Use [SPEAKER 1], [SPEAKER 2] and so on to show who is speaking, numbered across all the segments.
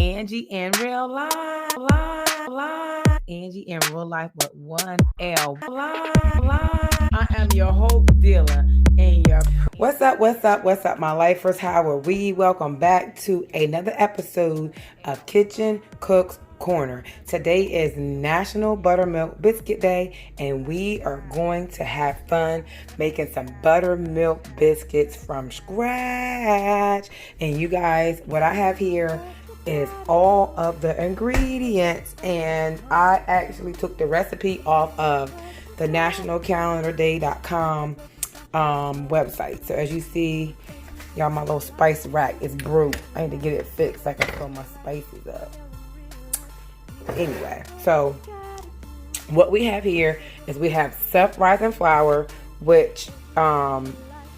[SPEAKER 1] Angie in real life, Angie in real life with one L. I am your hope dealer and your. What's up? What's up? What's up, my lifers? How are we? Welcome back to another episode of Kitchen Cooks Corner. Today is National Buttermilk Biscuit Day, and we are going to have fun making some buttermilk biscuits from scratch. And you guys, what I have here is all of the ingredients, and I actually took the recipe off of the nationalcalendarday.com website. So as you see, y'all, my little spice rack is broke. I need to get it fixed so I can fill my spices up. Anyway, so what we have here is we have self-rising flour, which the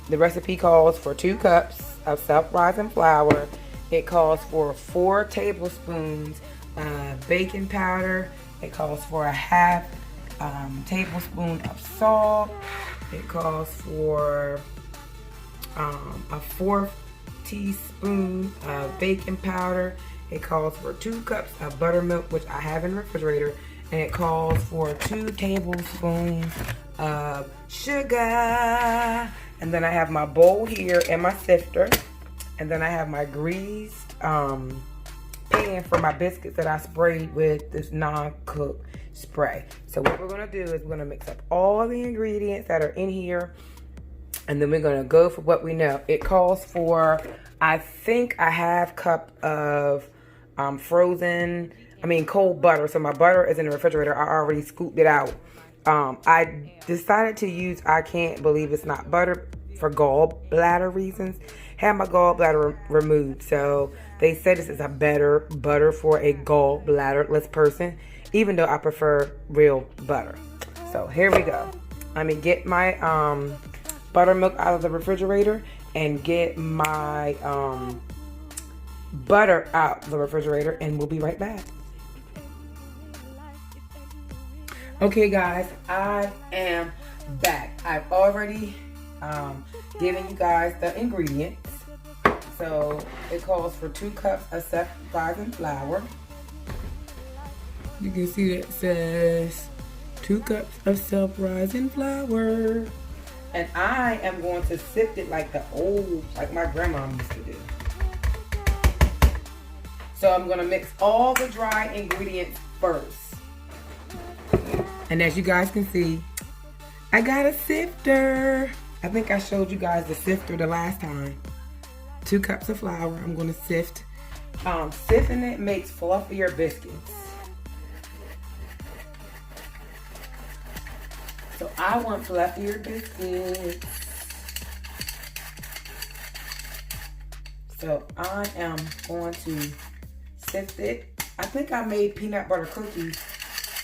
[SPEAKER 1] recipe calls for 2 cups of self-rising flour. It calls for 4 tablespoons of baking powder. It calls for a half tablespoon of salt. It calls for a 1/4 teaspoon of baking powder. It calls for 2 cups of buttermilk, which I have in the refrigerator. And it calls for 2 tablespoons of sugar. And then I have my bowl here and my sifter. And then I have my greased pan for my biscuits that I sprayed with this non-cook spray. So what we're going to do is we're going to mix up all the ingredients that are in here. And then we're going to go for what we know. It calls for, I think, a half cup of cold butter. So my butter is in the refrigerator. I already scooped it out. I decided to use, I can't believe it's not butter, for gallbladder reasons. Had my gallbladder removed, so they said this is a better butter for a gallbladderless person, even though I prefer real butter. So here we go. Let me get my buttermilk out of the refrigerator and get my butter out of the refrigerator, and we'll be right back. Okay guys, I am back. I've already given you guys the ingredients. So it calls for 2 cups of self-rising flour. You can see that it says 2 cups of self-rising flour. And I am going to sift it like my grandma used to do. So I'm going to mix all the dry ingredients first. And as you guys can see, I got a sifter. I think I showed you guys the sifter the last time. 2 cups of flour. I'm going to sift. Sifting it makes fluffier biscuits. So I want fluffier biscuits. So I am going to sift it. I think I made peanut butter cookies.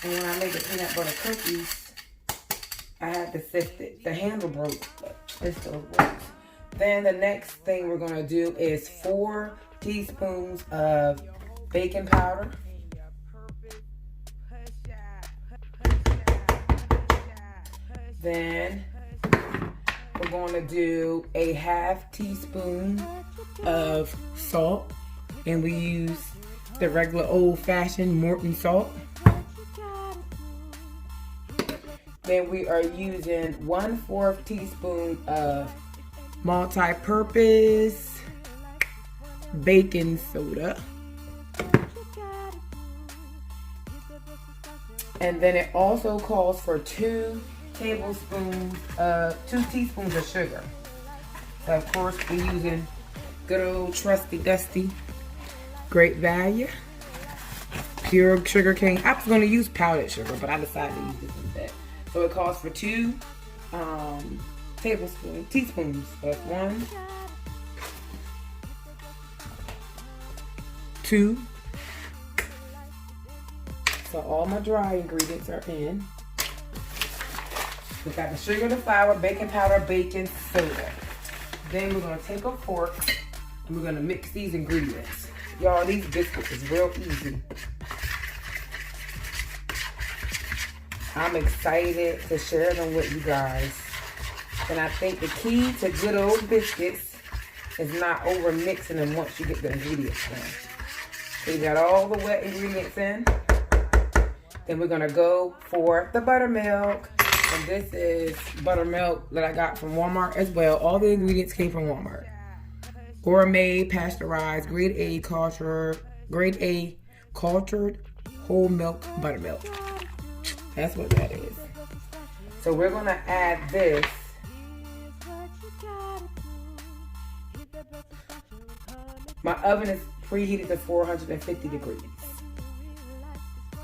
[SPEAKER 1] And when I made the peanut butter cookies, I had to sift it. The handle broke, but it still works. Then the next thing we're going to do is 4 teaspoons of baking powder. Then we're going to do a half teaspoon of salt. And we use the regular old-fashioned Morton salt. Then we are using 1/4 teaspoon of multi-purpose baking soda. And then it also calls for 2 teaspoons of sugar. So of course we're using good old trusty dusty Great Value pure sugar cane. I was going to use powdered sugar, but I decided to use this instead. So it calls for 2 teaspoons of 1, 2. So all my dry ingredients are in. We got the sugar, the flour, baking powder, baking soda. Then we're going to take a fork and we're going to mix these ingredients. Y'all, these biscuits is real easy. I'm excited to share them with you guys. And I think the key to good old biscuits is not over mixing them once you get the ingredients in. So you got all the wet ingredients in. Then we're gonna go for the buttermilk. And this is buttermilk that I got from Walmart as well. All the ingredients came from Walmart. Gourmet, pasteurized, grade A cultured whole milk buttermilk. That's what that is. So we're gonna add this. My oven is preheated to 450 degrees. So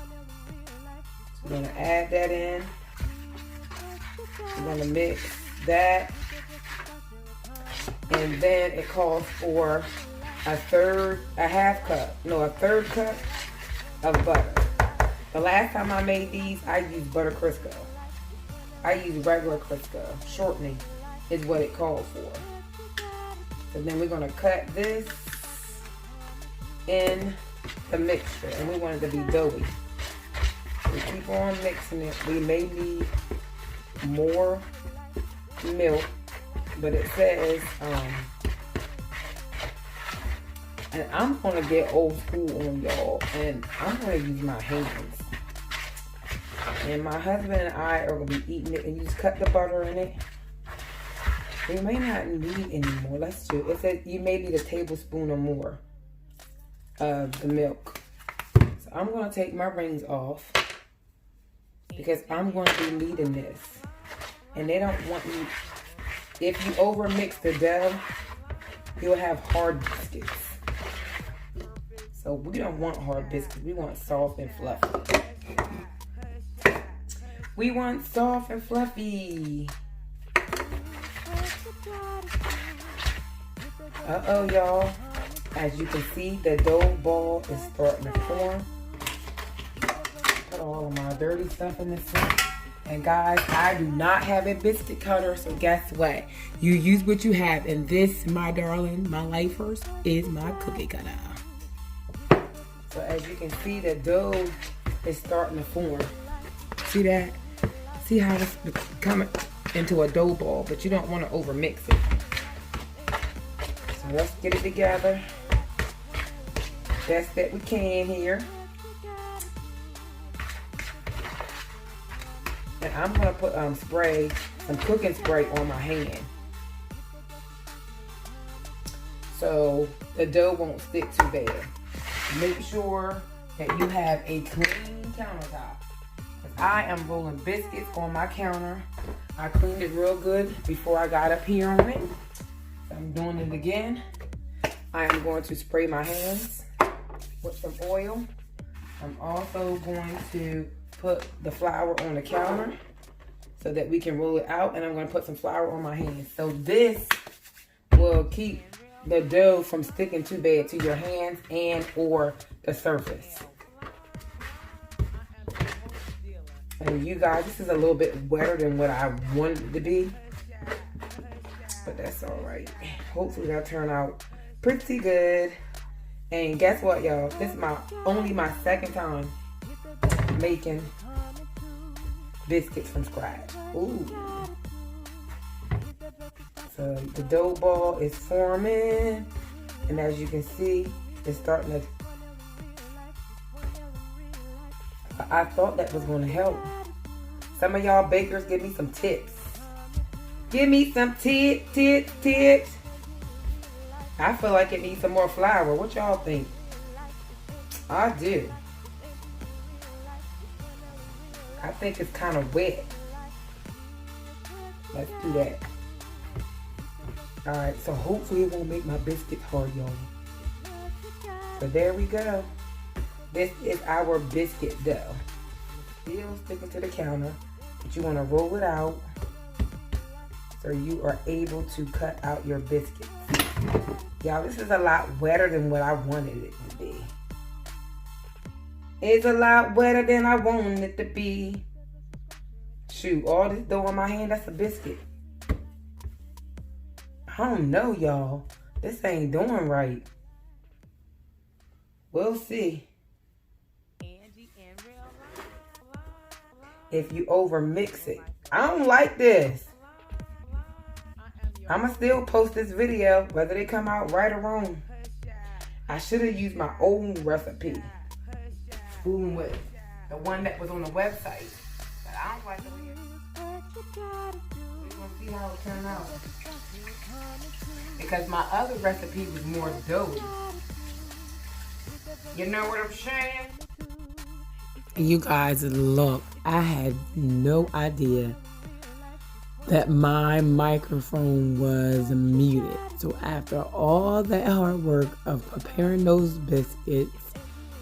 [SPEAKER 1] we're gonna add that in. We're gonna mix that. And then it calls for a third cup of butter. The last time I made these, I used butter Crisco. I use regular Crisco. Shortening is what it called for. So then we're gonna cut this in the mixture, and we want it to be doughy. We keep on mixing it. We may need more milk, but it says, and I'm gonna get old school on y'all, and I'm gonna use my hands. And my husband and I are gonna be eating it, and you just cut the butter in it. We may not need any more. Let's do it. It says you may need a tablespoon or more of the milk. So I'm gonna take my rings off because I'm going to be kneading this. And they don't want you, if you over mix the dough, you'll have hard biscuits. So we don't want hard biscuits. We want soft and fluffy. We want soft and fluffy. Uh-oh, y'all. As you can see, the dough ball is starting to form. Put all of my dirty stuff in this one. And guys, I do not have a biscuit cutter, so guess what? You use what you have. And this, my darling, my lifers, is my cookie cutter. So as you can see, the dough is starting to form. See that? See how it's coming into a dough ball, but you don't want to over mix it. So let's get it together. Best that we can here. And I'm going to put some cooking spray on my hand. So the dough won't stick too bad. Make sure that you have a clean countertop. Because I am rolling biscuits on my counter. I cleaned it real good before I got up here on it. So I'm doing it again. I am going to spray my hands with some oil. I'm also going to put the flour on the counter so that we can roll it out, and I'm going to put some flour on my hands. So this will keep the dough from sticking too bad to your hands and or the surface. And you guys, this is a little bit wetter than what I wanted it to be, but that's all right. Hopefully that'll turn out pretty good. And guess what, y'all? This is only my second time making biscuits from scratch. Ooh. So the dough ball is forming, and as you can see, it's starting to. I thought that was going to help. Some of y'all bakers, give me some tips. Give me some tips. I feel like it needs some more flour. What y'all think? I do. I think it's kind of wet. Let's do that. Alright, so hopefully it won't make my biscuits hard, y'all. So there we go. This is our biscuit dough. Still sticking to the counter, but you want to roll it out so you are able to cut out your biscuits. Y'all, this is a lot wetter than what I wanted it to be. It's a lot wetter than I wanted it to be. Shoot, all this dough on my hand, that's a biscuit. I don't know, y'all. This ain't doing right. We'll see. If you over mix it. I don't like this. I'ma still post this video, whether they come out right or wrong. I should have used my old recipe. Fooling with the one that was on the website. But I don't like the way it is. We're going to see how it turned out. Because my other recipe was more doughy. You know what I'm saying? You guys, look. I had no idea that my microphone was muted. So after all that hard work of preparing those biscuits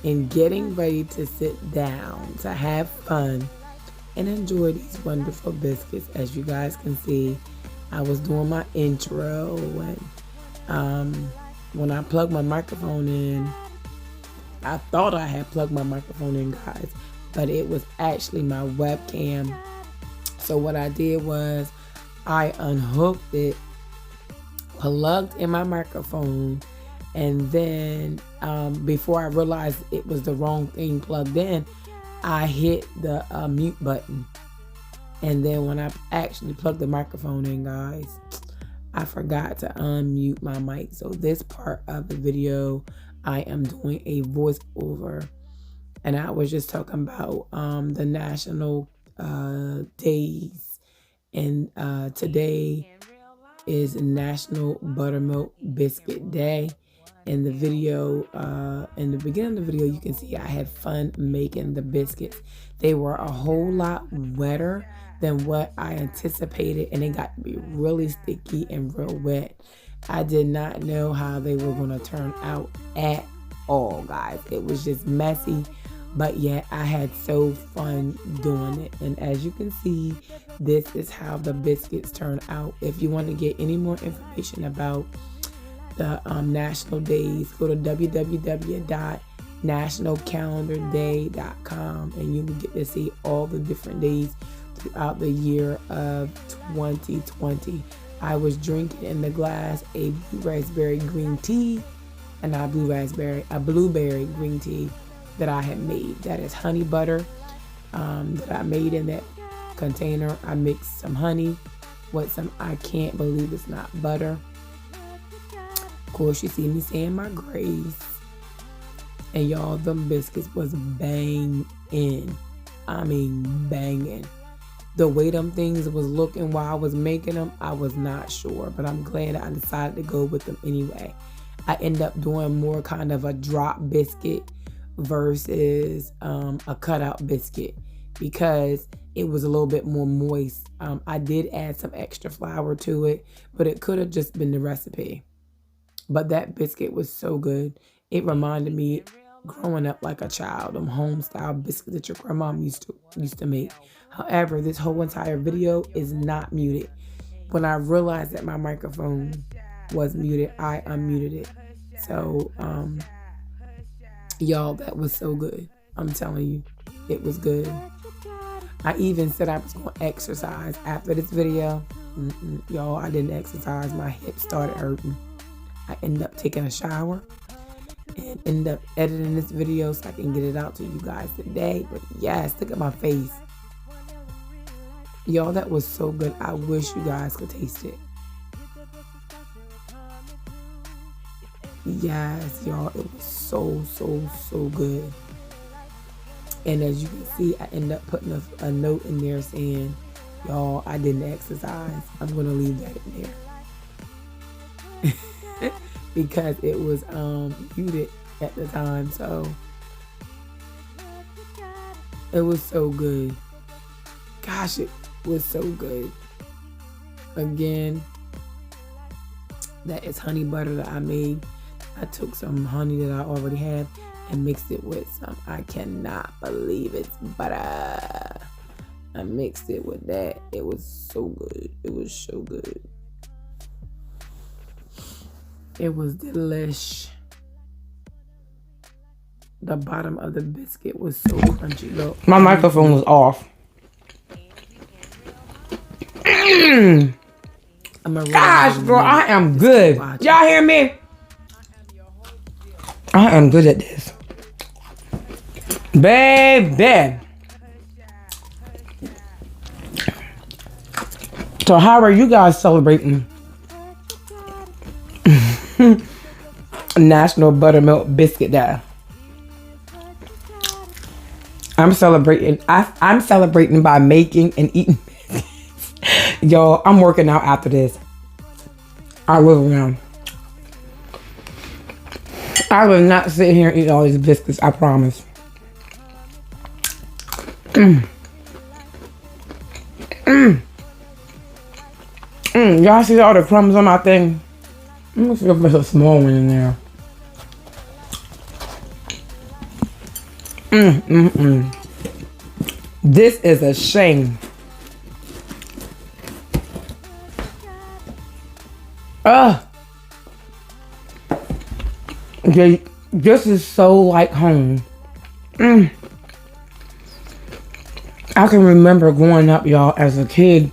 [SPEAKER 1] and getting ready to sit down to have fun and enjoy these wonderful biscuits, as you guys can see, I was doing my intro, and when I plugged my microphone in, I thought I had plugged my microphone in, guys, but it was actually my webcam. So what I did was I unhooked it, plugged in my microphone, and then before I realized it was the wrong thing plugged in, I hit the mute button. And then when I actually plugged the microphone in, guys, I forgot to unmute my mic. So this part of the video, I am doing a voiceover. And I was just talking about the national days. And today is National Buttermilk Biscuit Day. In the video, in the beginning of the video, you can see I had fun making the biscuits. They were a whole lot wetter than what I anticipated, and they got to be really sticky and real wet. I did not know how they were going to turn out at all, guys. It was just messy, but yet I had so fun doing it. And as you can see, this is how the biscuits turn out. If you want to get any more information about the national days, go to www.nationalcalendarday.com, and you will get to see all the different days throughout the year of 2020. I was drinking in the glass a blue raspberry green tea and a blueberry green tea that I had made. That is honey butter that I made in that container. I mixed some honey with some, I can't believe it's not butter. Of course, you see me saying my grace. And y'all, them biscuits was banging. I mean, banging. The way them things was looking while I was making them, I was not sure. But I'm glad I decided to go with them anyway. I end up doing more kind of a drop biscuit versus a cutout biscuit because it was a little bit more moist. I did add some extra flour to it, but it could have just been the recipe. But that biscuit was so good. It reminded me growing up like a child, them home style biscuits that your grandma used to make. However, this whole entire video is not muted. When I realized that my microphone was muted, I unmuted it. So, y'all, that was so good. I'm telling you, it was good. I even said I was going to exercise after this video. Y'all, I didn't exercise. My hips started hurting. I ended up taking a shower and ended up editing this video so I can get it out to you guys today. But yes, look at my face. Y'all, that was so good. I wish you guys could taste it. Yes, y'all, it was so good. And as you can see, I ended up putting a note in there saying, y'all, I didn't exercise. I'm going to leave that in there. Because it was muted at the time, so it was so good. Gosh, it was so good. Again, that is honey butter that I made. I took some honey that I already have and mixed it with some, I cannot believe it's butter. I mixed it with that. It was so good. It was so good. It was delish. The bottom of the biscuit was so crunchy. Look, my microphone was off. Gosh, bro, I am good. Y'all hear me? I am good at this. Baby. So how are you guys celebrating National Buttermilk Biscuit Day. I'm celebrating. I'm celebrating by making and eating biscuits. Y'all, I'm working out after this. I really am. I will not sit here and eat all these biscuits, I promise. Y'all see all the crumbs on my thing? Let me see if there's a small one in there. This is a shame. Okay, this is so like home. I can remember growing up, y'all, as a kid,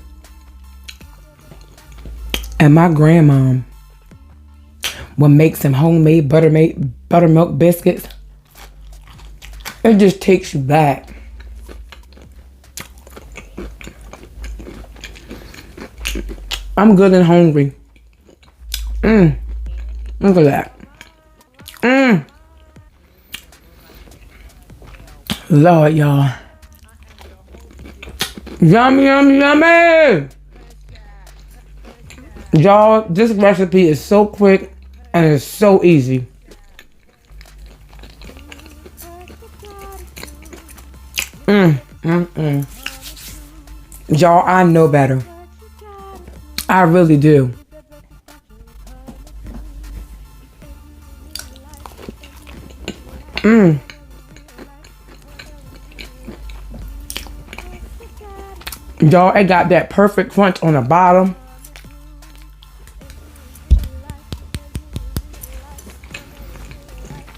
[SPEAKER 1] and my grandmom would make some homemade buttermilk biscuits. It just takes you back. I'm good and hungry. Look at that. Lord, y'all. Yummy, yummy, yummy. Y'all, this recipe is so quick and it's so easy. Y'all, I know better. I really do. Y'all, it got that perfect crunch on the bottom.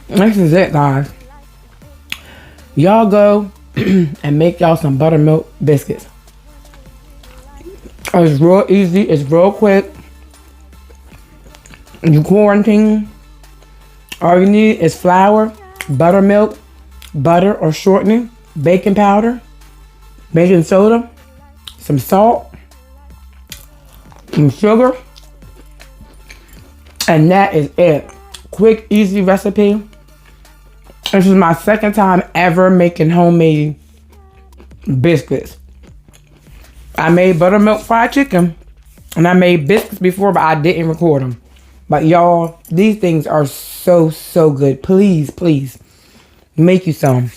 [SPEAKER 1] This is it, guys. Y'all go and make y'all some buttermilk biscuits. It's real easy. It's real quick. You quarantine. All you need is flour, buttermilk, butter or shortening, baking powder, baking soda, some salt, some sugar, and that is it. Quick, easy recipe. This is my second time ever making homemade biscuits. I made buttermilk fried chicken and I made biscuits before, but I didn't record them. But y'all, these things are so, so good. Please, please make you some.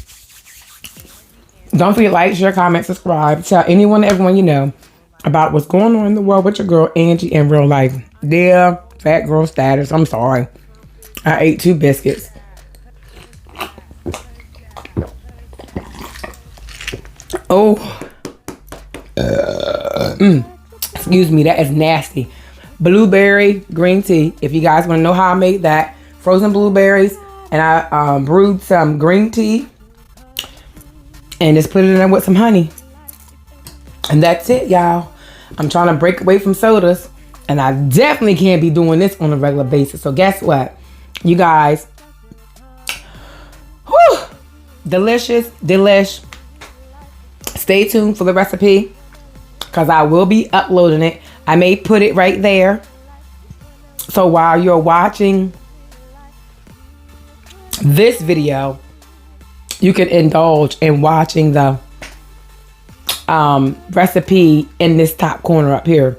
[SPEAKER 1] Don't forget to like, share, comment, subscribe. Tell anyone, everyone you know about what's going on in the world with your girl Angie in real life. Yeah, fat girl status. I'm sorry. I ate 2 biscuits. Oh. Excuse me, that is nasty. Blueberry green tea. If you guys want to know how I made that, frozen blueberries, and I brewed some green tea and just put it in there with some honey. And that's it, y'all. I'm trying to break away from sodas, and I definitely can't be doing this on a regular basis. So guess what, you guys? Whew, delicious, delish. Stay tuned for the recipe, because I will be uploading it. I may put it right there. So while you're watching this video, you can indulge in watching the recipe in this top corner up here.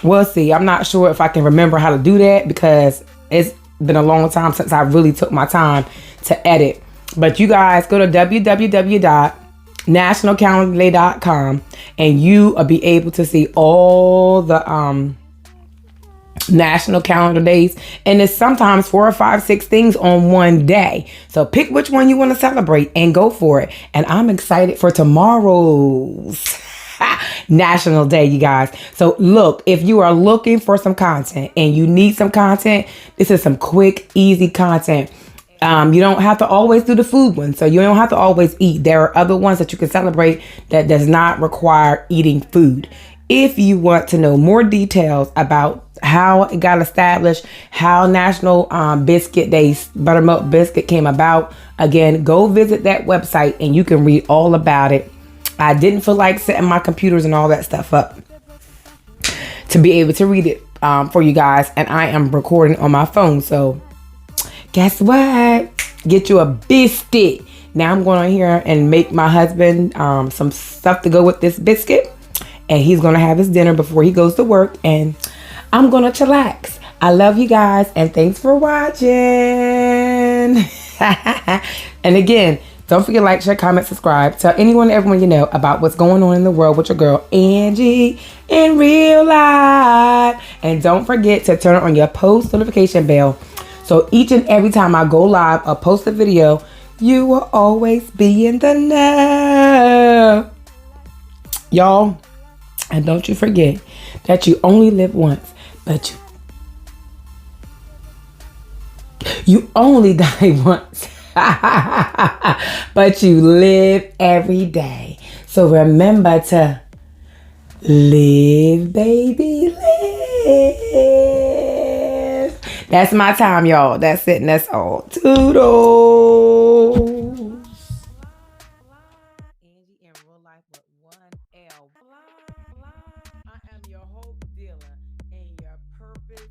[SPEAKER 1] We'll see. I'm not sure if I can remember how to do that, because it's been a long time since I really took my time to edit. But you guys go to www.nationalcalendarday.com and you will be able to see all the national calendar days, and it's sometimes 4 or 5, 6 things on one day. So pick which one you want to celebrate and go for it. And I'm excited for tomorrow's National Day, you guys. So look, if you are looking for some content and you need some content, this is some quick, easy content. You don't have to always do the food one, so you don't have to always eat. There are other ones that you can celebrate that does not require eating food. If you want to know more details about how it got established, how National Biscuit Days, Buttermilk Biscuit came about, again, go visit that website and you can read all about it. I didn't feel like setting my computers and all that stuff up to be able to read it for you guys, and I am recording on my phone, so guess what? Get you a biscuit. Now I'm going on here and make my husband some stuff to go with this biscuit. And he's going to have his dinner before he goes to work. And I'm going to chillax. I love you guys. And thanks for watching. And again, don't forget to like, share, comment, subscribe. Tell anyone, everyone you know about what's going on in the world with your girl, Angie, in real life. And don't forget to turn on your post notification bell. So each and every time I go live or post a video, you will always be in the know. Y'all, and don't you forget that you only live once, but you only die once. But you live every day. So remember to live, baby, live. That's my time, y'all. That's it, and that's all. Toodles. Angie in real life with one L. I am your hope dealer and your purpose